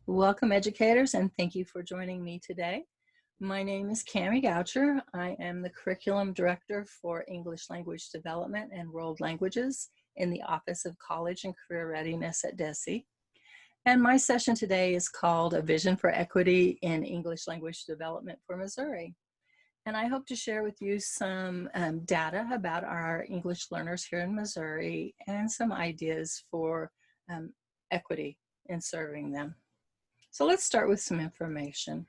Welcome, educators, and thank you for joining me today. My name is Cami Goucher. I am the Curriculum Director for English Language Development and World Languages in the Office of College and Career Readiness at DESE. And my session today is called A Vision for Equity in English Language Development for Missouri. And I hope to share with you some data about our English learners here in Missouri and some ideas for equity in serving them. So let's start with some information.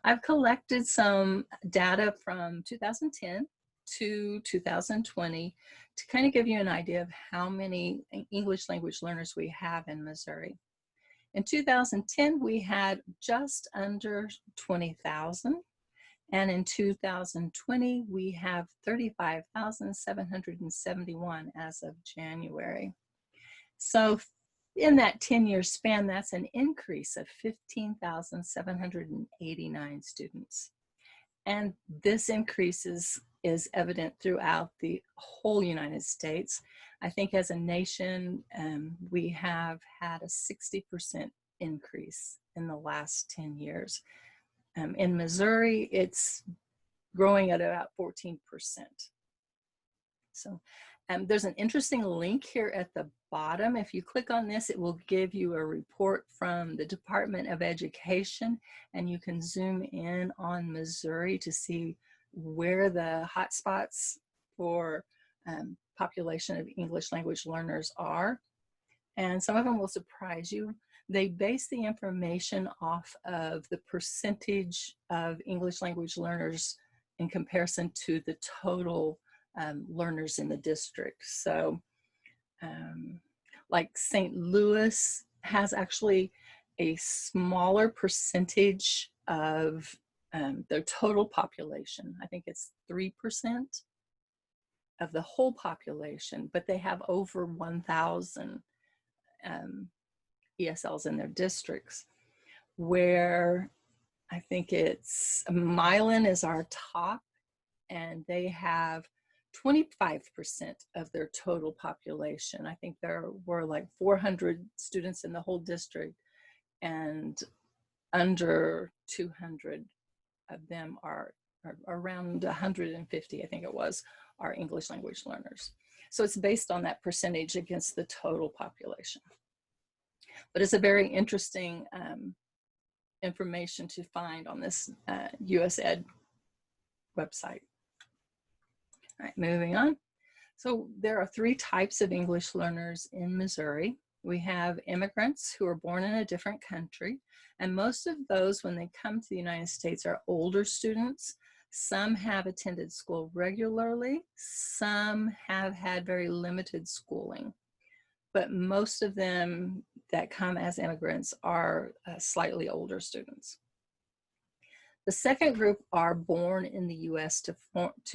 I've collected some data from 2010 to 2020 to kind of give you an idea of how many English language learners we have in Missouri. In 2010, we had just under 20,000. And in 2020, we have 35,771 as of January. So in that 10-year span, that's an increase of 15,789 students. And this increase is evident throughout the whole United States. I think as a nation, we have had a 60% increase in the last 10 years. In Missouri, it's growing at about 14%. So there's an interesting link here at the bottom. If you click on this, it will give you a report from the Department of Education, and you can zoom in on Missouri to see where the hotspots for population of English language learners are. And some of them will surprise you. They base the information off of the percentage of English language learners in comparison to the total learners in the district. So like St. Louis has actually a smaller percentage of their total population. I think it's 3% of the whole population, but they have over 1,000 ESLs in their districts, where I think it's Milan is our top, and they have 25% of their total population. I think there were like 400 students in the whole district, and under 200 of them are around 150, I think it was, are English language learners. So it's based on that percentage against the total population. But it's a very interesting information to find on this USED website. All right, moving on. So there are 3 types of English learners in Missouri. We have immigrants who are born in a different country, and most of those, when they come to the United States, are older students. Some have attended school regularly, some have had very limited schooling, but most of them that come as immigrants are slightly older students. The second group are born in the US to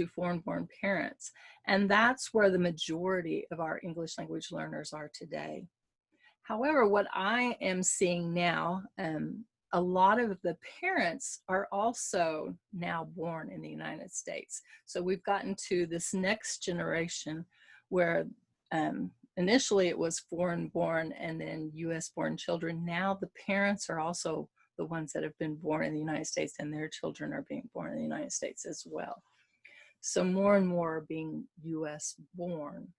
foreign-born parents, and that's where the majority of our English language learners are today. However, what I am seeing now, a lot of the parents are also now born in the United States. So we've gotten to this next generation where initially it was foreign-born and then US-born children. Now the parents are also the ones that have been born in the United States, and their children are being born in the United States as well. So more and more are being US born,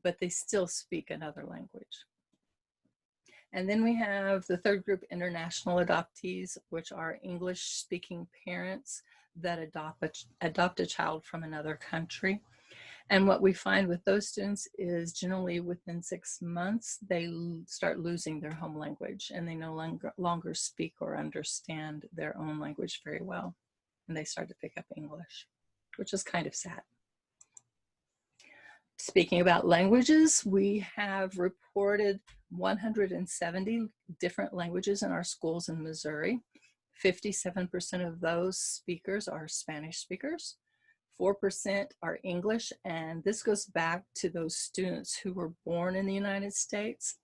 but they still speak another language. And then we have the third group, international adoptees, which are English-speaking parents that adopt a child from another country. And what we find with those students is generally within 6 months, they start losing their home language, and they no longer speak or understand their own language very well. And they start to pick up English, which is kind of sad. Speaking about languages, we have reported 170 different languages in our schools in Missouri. 57% of those speakers are Spanish speakers. 4% are English, and this goes back to those students who were born in the United States.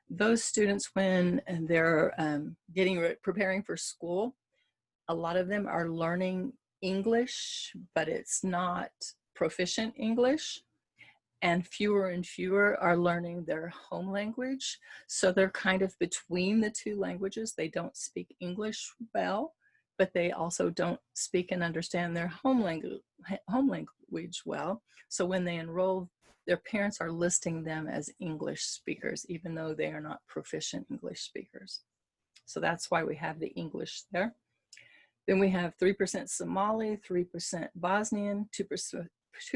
Those students, when they're preparing for school, a lot of them are learning English, but it's not proficient English. and fewer are learning their home language. So they're kind of between the two languages. They don't speak English well, but they also don't speak and understand their home language well. So when they enroll, their parents are listing them as English speakers, even though they are not proficient English speakers. So that's why we have the English there. Then we have 3% Somali, 3% Bosnian, 2%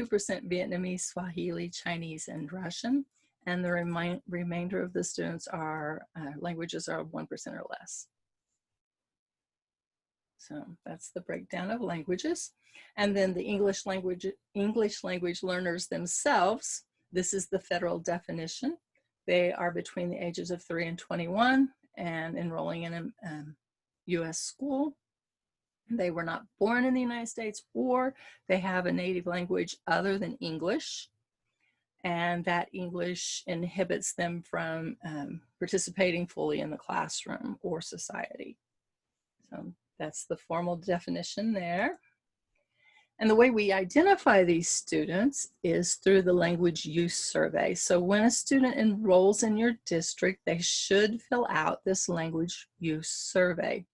Vietnamese, Swahili, Chinese, and Russian. And the remainder of the students are languages are 1% or less. So that's the breakdown of languages. And then the English language learners themselves, this is the federal definition. They are between the ages of 3 and 21 and enrolling in a US school. They were not born in the United States, or they have a native language other than English, and that English inhibits them from participating fully in the classroom or society. So that's the formal definition there. And the way we identify these students is through the language use survey. So when a student enrolls in your district, they should fill out this language use survey.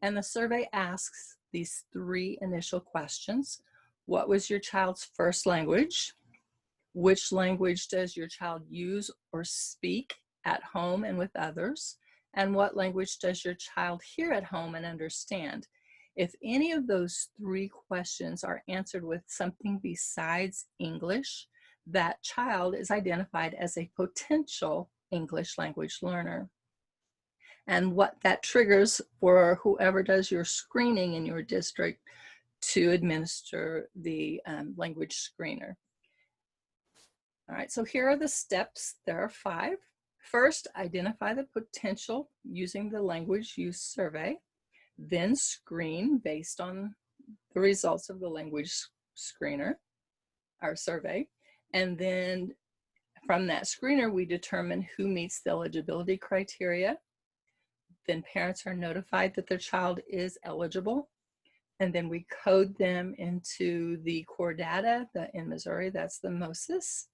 And the survey asks these 3 initial questions. What was your child's first language? Which language does your child use or speak at home and with others? And what language does your child hear at home and understand? If any of those 3 questions are answered with something besides English, that child is identified as a potential English language learner. And what that triggers for whoever does your screening in your district to administer the language screener. All right, so here are the steps. There are 5. First, identify the potential using the language use survey, then screen based on the results of the language screener, our survey, and then from that screener, we determine who meets the eligibility criteria. Then parents are notified that their child is eligible, and then we code them into the core data in Missouri, that's the MOSIS,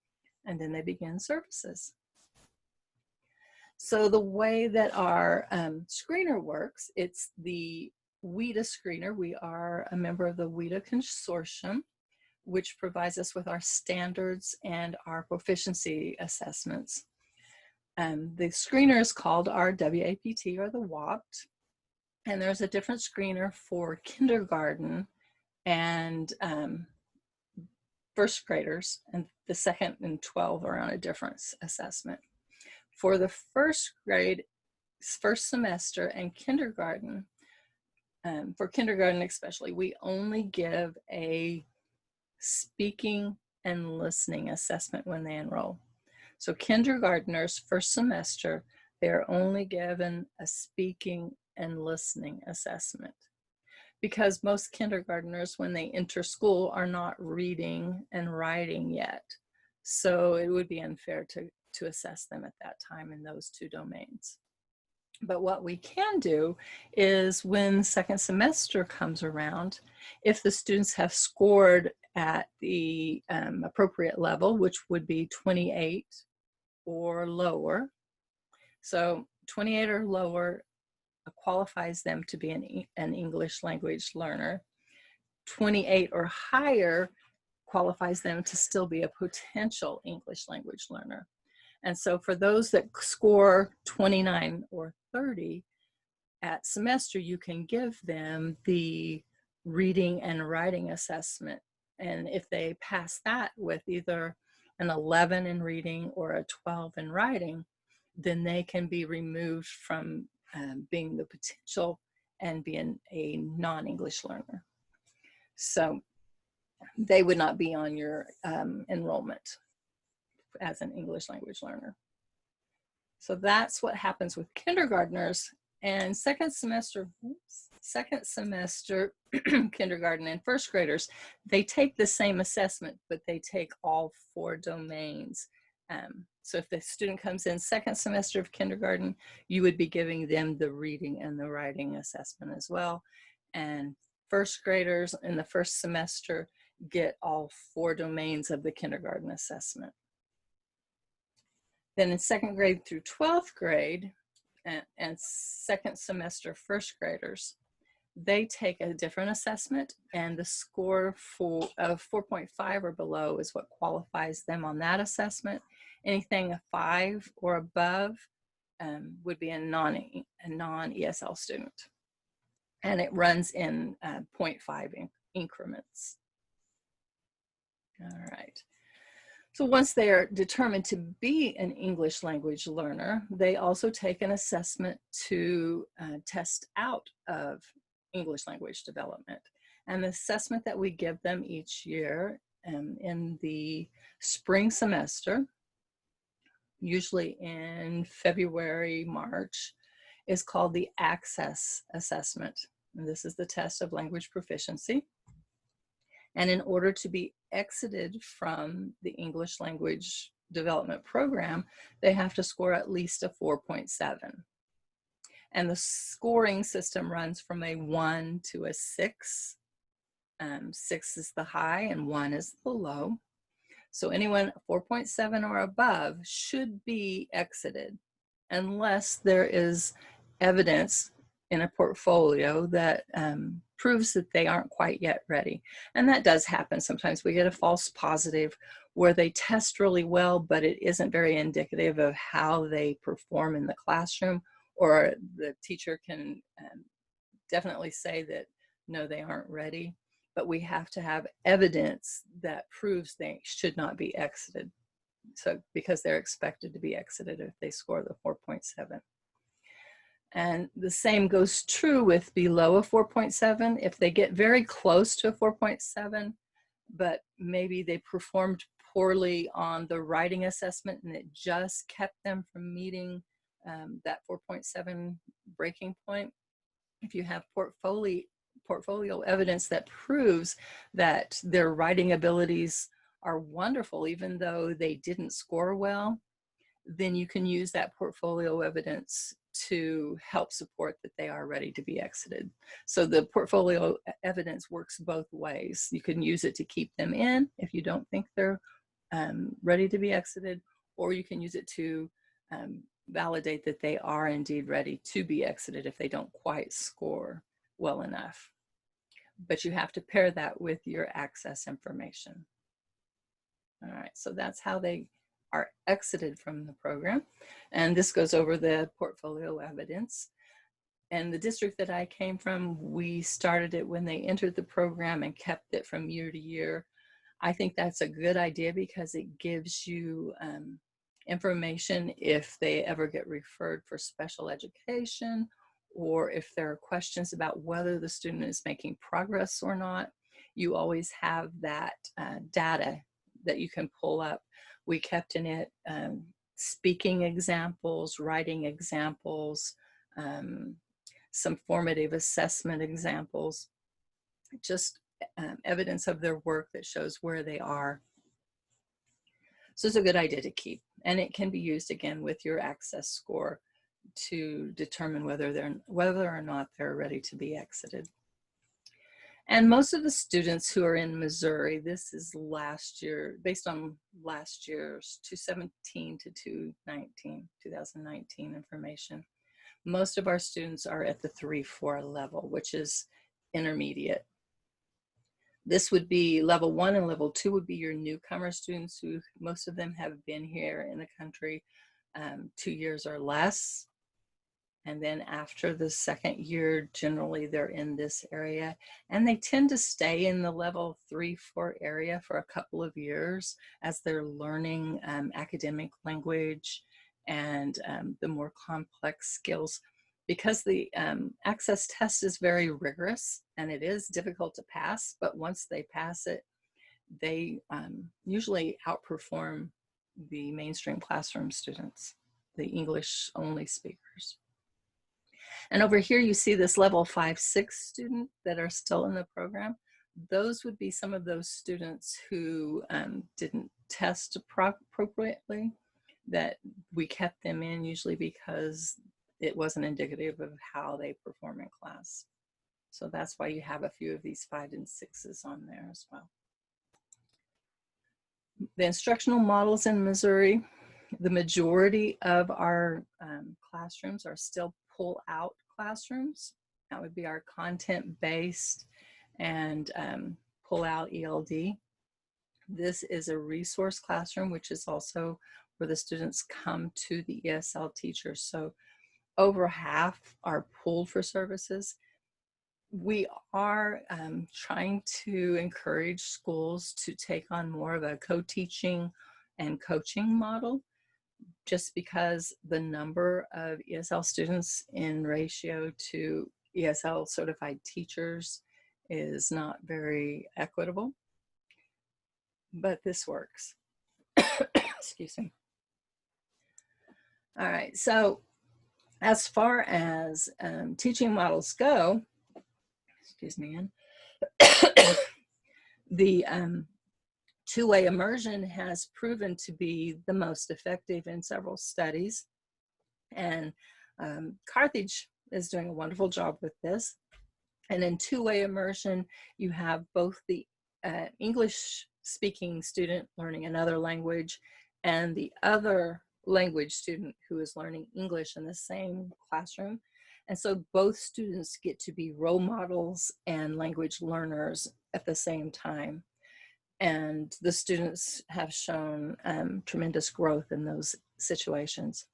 and then they begin services. So the way that our screener works, it's the WIDA screener. We are a member of the WIDA consortium, which provides us with our standards and our proficiency assessments. The screener is called our WAPT, or the WAPT, and there's a different screener for kindergarten and first graders, and the second and 12 are on a different assessment. For the first grade, first semester, and kindergarten, for kindergarten especially, we only give a speaking and listening assessment when they enroll. So kindergartners, first semester, they're only given a speaking and listening assessment, because most kindergartners, when they enter school, are not reading and writing yet. So it would be unfair to assess them at that time in those 2 domains. But what we can do is, when second semester comes around, if the students have scored at the appropriate level, which would be 28 or lower, so 28 or lower qualifies them to be an English language learner. 28 or higher qualifies them to still be a potential English language learner. And so for those that score 29 or 30 at semester, you can give them the reading and writing assessment. And if they pass that with either an 11 in reading or a 12 in writing, then they can be removed from being the potential and being a non-English learner. So they would not be on your enrollment as an English language learner. So that's what happens with kindergartners. And second semester kindergarten and first graders, they take the same assessment, but they take all 4 domains. So if the student comes in second semester of kindergarten, you would be giving them the reading and the writing assessment as well. And first graders in the first semester get all 4 domains of the kindergarten assessment. Then in 2nd grade through 12th grade and 2nd semester first graders, they take a different assessment, and the score of 4.5 or below is what qualifies them on that assessment. Anything a 5 or above would be a non-ESL student. And it runs in 0.5 increments. All right. So once they are determined to be an English language learner, they also take an assessment to test out of English language development. And the assessment that we give them each year in the spring semester, usually in February, March, is called the Access Assessment. And this is the test of language proficiency. And in order to be exited from the English language development program, they have to score at least a 4.7. And the scoring system runs from a 1 to a 6. 6 is the high and 1 is the low. So anyone 4.7 or above should be exited unless there is evidence in a portfolio that proves that they aren't quite yet ready. And that does happen. Sometimes we get a false positive where they test really well, but it isn't very indicative of how they perform in the classroom, or the teacher can definitely say that, no, they aren't ready. But we have to have evidence that proves they should not be exited. So because they're expected to be exited if they score the 4.7. And the same goes true with below a 4.7. If they get very close to a 4.7, but maybe they performed poorly on the writing assessment and it just kept them from meeting that 4.7 breaking point. If you have portfolio evidence that proves that their writing abilities are wonderful, even though they didn't score well, then you can use that portfolio evidence to help support that they are ready to be exited. So the portfolio evidence works both ways. You can use it to keep them in if you don't think they're ready to be exited, or you can use it to validate that they are indeed ready to be exited if they don't quite score well enough. But you have to pair that with your access information. All right, so that's how they are exited from the program. And this goes over the portfolio evidence. And the district that I came from, we started it when they entered the program and kept it from year to year. I think that's a good idea because it gives you information if they ever get referred for special education, or if there are questions about whether the student is making progress or not. You always have that data that you can pull up. We kept in it speaking examples, writing examples, some formative assessment examples, just evidence of their work that shows where they are. So it's a good idea to keep, and it can be used again with your access score to determine whether or not they're ready to be exited. And most of the students who are in Missouri, this is last year, based on last year's 2017 to 2019 information. Most of our students are at the 3-4 level, which is intermediate. This would be level 1, and level 2 would be your newcomer students, who most of them have been here in the country 2 years or less. And then after the 2nd year, generally they're in this area, and they tend to stay in the level 3-4 area for a couple of years as they're learning academic language and the more complex skills. Because the access test is very rigorous and it is difficult to pass, but once they pass it, they usually outperform the mainstream classroom students, the English only speakers. And over here you see this level 5-6 student that are still in the program. Those would be some of those students who didn't test appropriately, that we kept them in usually because it wasn't indicative of how they perform in class. So that's why you have a few of these 5s and 6s on there as well. The instructional models in Missouri, The majority of our classrooms are still pull-out classrooms. That would be our content-based and pull-out ELD. This is a resource classroom, which is also where the students come to the ESL teachers. So over half are pulled for services. We are trying to encourage schools to take on more of a co-teaching and coaching model, just because the number of ESL students in ratio to ESL certified teachers is not very equitable. But this works. Excuse me. All right, so as far as teaching models go, excuse me, Ann, the two-way immersion has proven to be the most effective in several studies. And Carthage is doing a wonderful job with this. And in two-way immersion, you have both the English-speaking student learning another language and the other language student who is learning English in the same classroom. And so both students get to be role models and language learners at the same time. And the students have shown tremendous growth in those situations.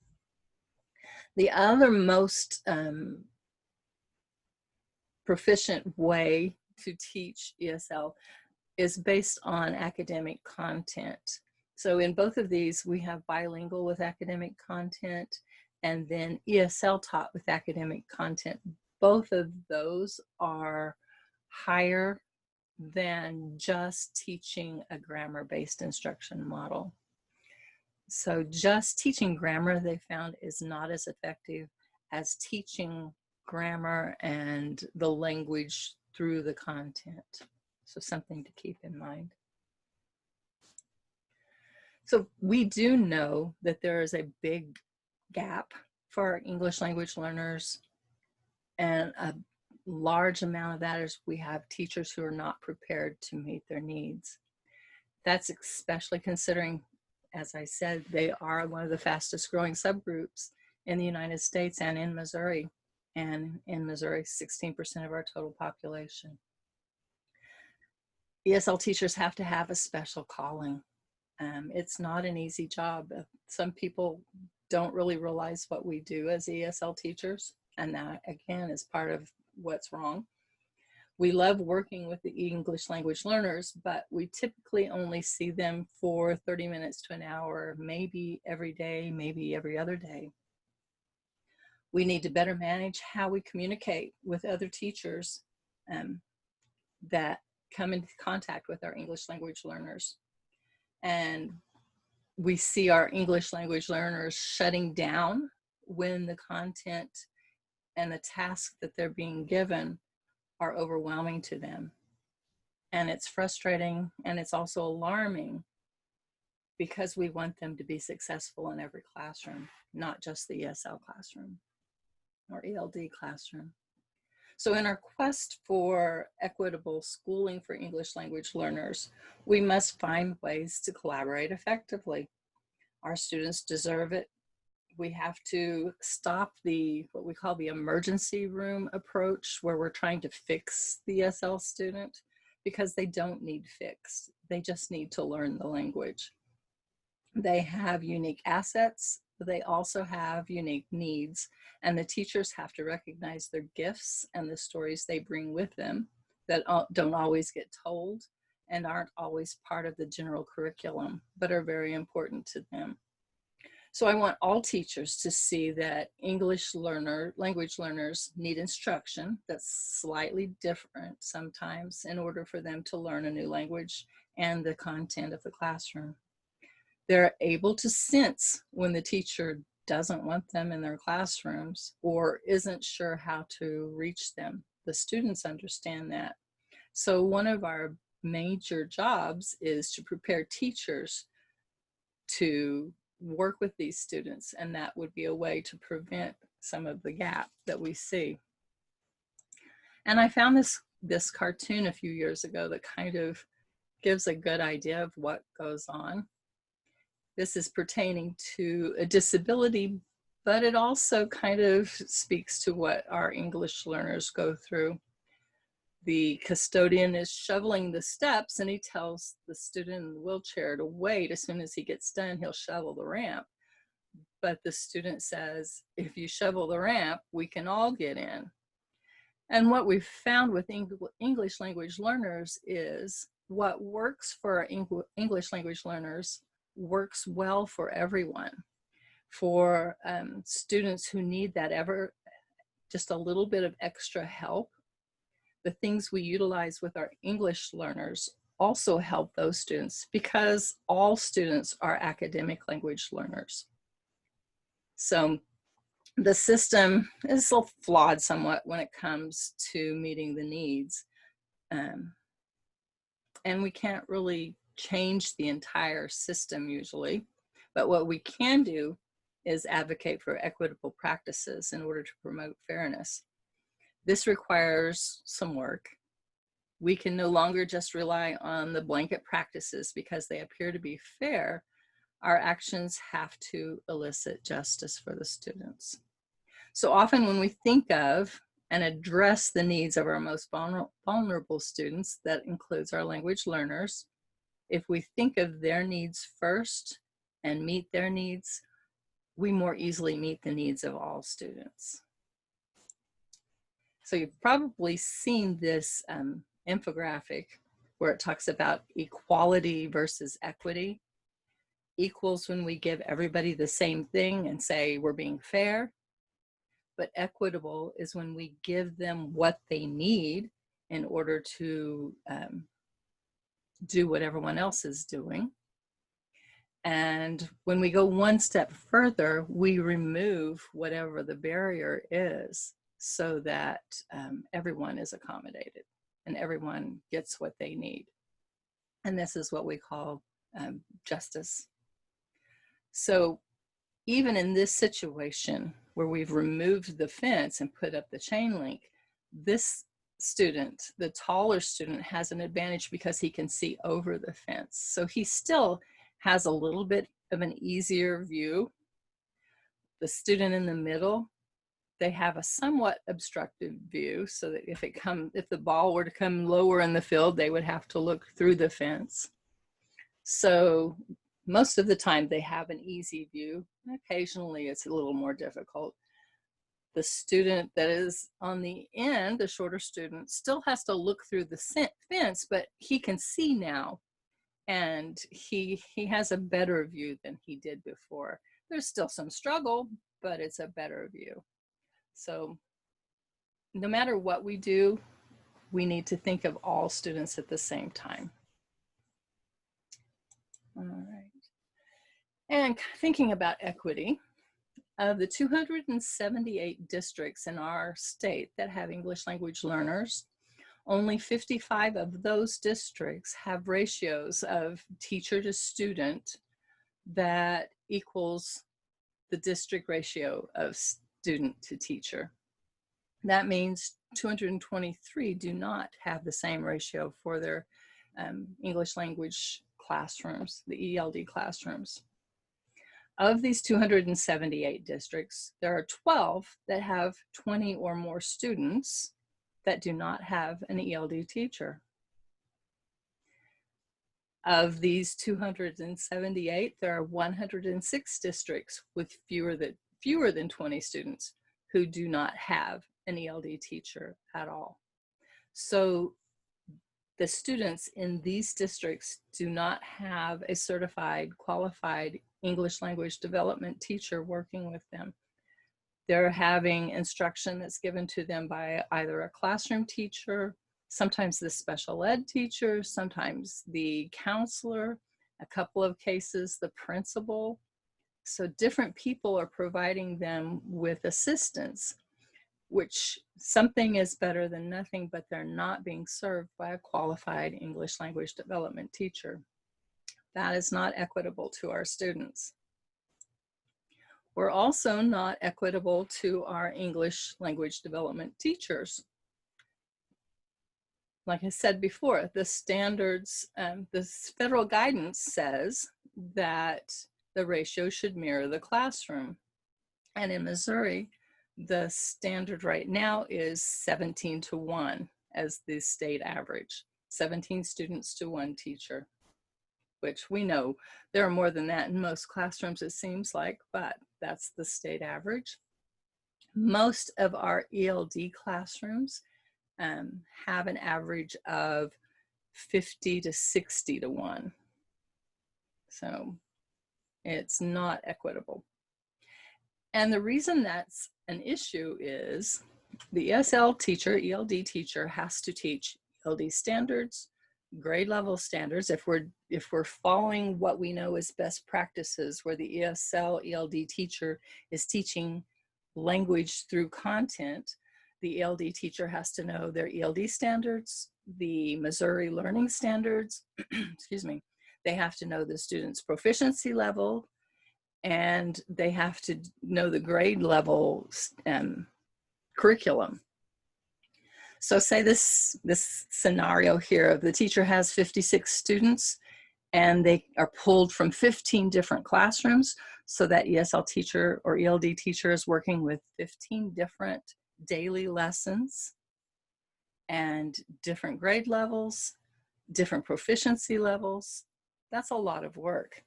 The other most proficient way to teach ESL is based on academic content. So in both of these, we have bilingual with academic content and then ESL taught with academic content. Both of those are higher than just teaching a grammar-based instruction model. So just teaching grammar, they found, is not as effective as teaching grammar and the language through the content. So something to keep in mind. So we do know that there is a big gap for our English language learners, and a large amount of that is we have teachers who are not prepared to meet their needs. That's especially considering, as I said, they are one of the fastest growing subgroups in the United States and in Missouri. And in Missouri, 16% of our total population. ESL teachers have to have a special calling. It's not an easy job. Some people don't really realize what we do as ESL teachers, and that again is part of what's wrong. We love working with the English language learners, but we typically only see them for 30 minutes to an hour, maybe every day, maybe every other day. We need to better manage how we communicate with other teachers that come into contact with our English language learners. And we see our English language learners shutting down when the content and the tasks that they're being given are overwhelming to them. And it's frustrating, and it's also alarming, because we want them to be successful in every classroom, not just the ESL classroom or ELD classroom. So in our quest for equitable schooling for English language learners, we must find ways to collaborate effectively. Our students deserve it. We have to stop what we call the emergency room approach, where we're trying to fix the ESL student, because they don't need fixed. They just need to learn the language. They have unique assets. They also have unique needs, and the teachers have to recognize their gifts and the stories they bring with them that don't always get told and aren't always part of the general curriculum, but are very important to them. So I want all teachers to see that language learners need instruction that's slightly different sometimes in order for them to learn a new language and the content of the classroom. They're able to sense when the teacher doesn't want them in their classrooms or isn't sure how to reach them. The students understand that. So one of our major jobs is to prepare teachers to work with these students, and that would be a way to prevent some of the gap that we see. And I found this cartoon a few years ago that kind of gives a good idea of what goes on. This is pertaining to a disability, but it also kind of speaks to what our English learners go through. The custodian is shoveling the steps and he tells the student in the wheelchair to wait. As soon as he gets done, he'll shovel the ramp. But the student says, if you shovel the ramp, we can all get in. And what we've found with English language learners is what works for English language learners works well for everyone. For students who need that just a little bit of extra help, the things we utilize with our English learners also help those students, because all students are academic language learners. So the system is flawed somewhat when it comes to meeting the needs. And we can't really change the entire system usually, but what we can do is advocate for equitable practices in order to promote fairness. This requires some work. We can no longer just rely on the blanket practices because they appear to be fair. Our actions have to elicit justice for the students. So often when we think of and address the needs of our most vulnerable students, that includes our language learners, if we think of their needs first and meet their needs, we more easily meet the needs of all students. So you've probably seen this infographic where it talks about equality versus equity. Equals when we give everybody the same thing and say we're being fair, but equitable is when we give them what they need in order to do what everyone else is doing. And when we go one step further, we remove whatever the barrier is so that everyone is accommodated and everyone gets what they need. And this is what we call justice. So even in this situation where we've removed the fence and put up the chain link, this student, the taller student, has an advantage because he can see over the fence. So he still has a little bit of an easier view. The student in the middle, they have a somewhat obstructive view, so that if the ball were to come lower in the field, they would have to look through the fence. So most of the time they have an easy view. Occasionally it's a little more difficult. The student that is on the end, the shorter student, still has to look through the fence, but he can see now, and he has a better view than he did before. There's still some struggle, but it's a better view. So no matter what we do, we need to think of all students at the same time. All right. And thinking about equity, of the 278 districts in our state that have English language learners, only 55 of those districts have ratios of teacher to student that equals the district ratio of student to teacher. That means 223 do not have the same ratio for their English language classrooms, the ELD classrooms. Of these 278 districts, there are 12 that have 20 or more students that do not have an ELD teacher. Of these 278, there are 106 districts with fewer than 20 students who do not have an ELD teacher at all. So the students in these districts do not have a certified, qualified English language development teacher working with them. They're having instruction that's given to them by either a classroom teacher, sometimes the special ed teacher, sometimes the counselor, a couple of cases, the principal. So different people are providing them with assistance, which something is better than nothing, but they're not being served by a qualified English language development teacher. That is not equitable to our students. We're also not equitable to our English language development teachers. Like I said before, the standards, this federal guidance says that the ratio should mirror the classroom. And in Missouri, the standard right now is 17 to 1 as the state average, 17 students to 1 teacher, which we know there are more than that in most classrooms, it seems like, but that's the state average. Most of our ELD classrooms have an average of 50 to 60 to 1. So it's not equitable. And the reason that's an issue is the ESL teacher, ELD teacher, has to teach ELD standards, grade level standards. If we're following what we know as best practices, where the ESL, ELD teacher is teaching language through content, the ELD teacher has to know their ELD standards, the Missouri learning standards, excuse me. They have to know the student's proficiency level, and they have to know the grade level curriculum. So say this scenario here of the teacher has 56 students and they are pulled from 15 different classrooms. So that ESL teacher or ELD teacher is working with 15 different daily lessons and different grade levels, different proficiency levels. That's a lot of work.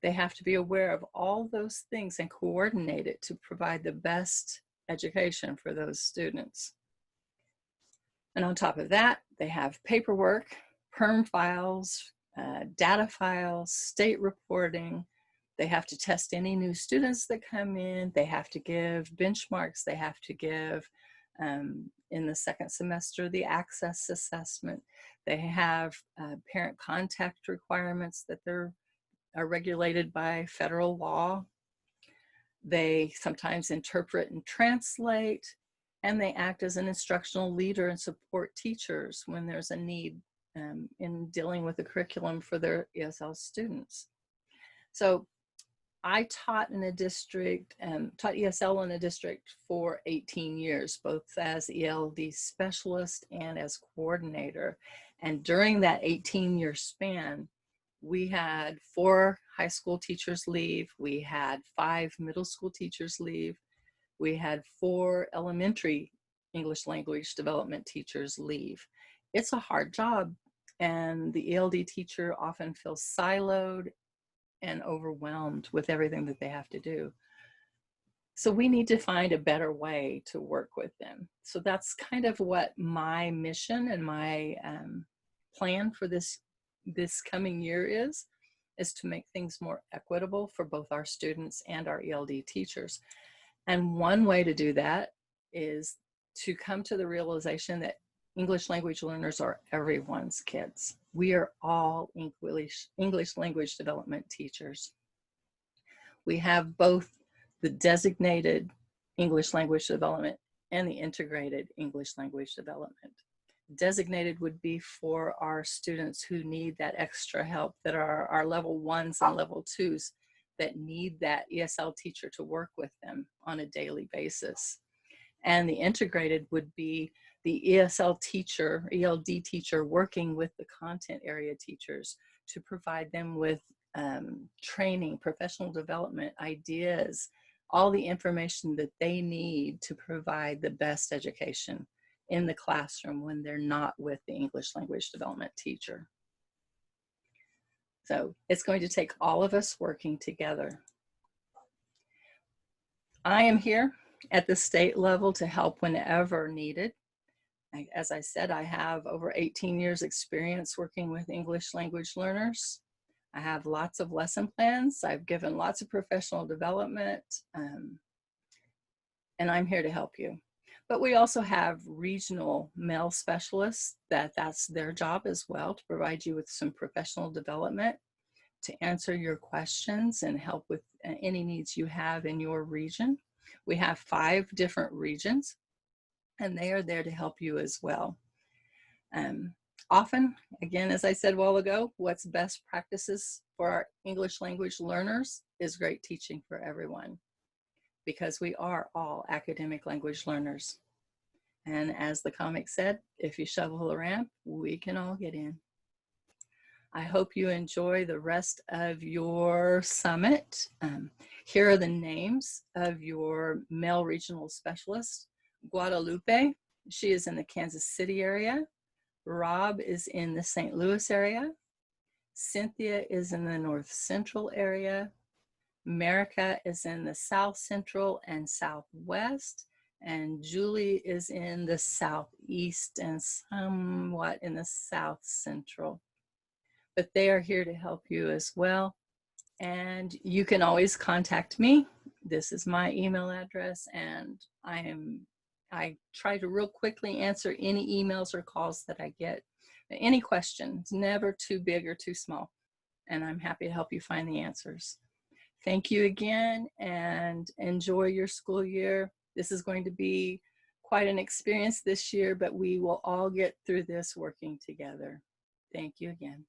They have to be aware of all those things and coordinate it to provide the best education for those students. And on top of that, they have paperwork, perm files, data files, state reporting. They have to test any new students that come in. They have to give benchmarks. They have to give, in the second semester, the access assessment. They have parent contact requirements that are regulated by federal law. They sometimes interpret and translate, and they act as an instructional leader and support teachers when there's a need in dealing with the curriculum for their ESL students. So I taught in a district, taught ESL in a district for 18 years, both as ELD specialist and as coordinator. And during that 18-year span, we had 4 high school teachers leave. We had 5 middle school teachers leave. We had 4 elementary English language development teachers leave. It's a hard job, and the ELD teacher often feels siloed and overwhelmed with everything that they have to do. So we need to find a better way to work with them. So that's kind of what my mission and my plan for this coming year is to make things more equitable for both our students and our ELD teachers. And one way to do that is to come to the realization that English language learners are everyone's kids. We are all English language development teachers. We have both the designated English language development and the integrated English language development. Designated would be for our students who need that extra help, that are our level 1s and level 2s that need that ESL teacher to work with them on a daily basis. And the integrated would be the ESL teacher, ELD teacher, working with the content area teachers to provide them with training, professional development, ideas, all the information that they need to provide the best education in the classroom when they're not with the English language development teacher. So it's going to take all of us working together. I am here at the state level to help whenever needed. As I said, I have over 18 years experience working with English language learners. I have lots of lesson plans. I've given lots of professional development, and I'm here to help you. But we also have regional MEL specialists that's their job as well, to provide you with some professional development, to answer your questions and help with any needs you have in your region. We have 5 different regions, and they are there to help you as well. Often, again, as I said a while ago, what's best practices for our English language learners is great teaching for everyone, because we are all academic language learners. And as the comic said, if you shovel the ramp, we can all get in. I hope you enjoy the rest of your summit. Here are the names of your male regional specialists. Guadalupe, she is in the Kansas City area. Rob is in the St. Louis area. Cynthia is in the North Central area. America is in the South Central and Southwest. And Julie is in the Southeast and somewhat in the South Central. But they are here to help you as well. And you can always contact me. This is my email address, and I try to real quickly answer any emails or calls that I get. Any questions, never too big or too small. And I'm happy to help you find the answers. Thank you again, and enjoy your school year. This is going to be quite an experience this year, but we will all get through this working together. Thank you again.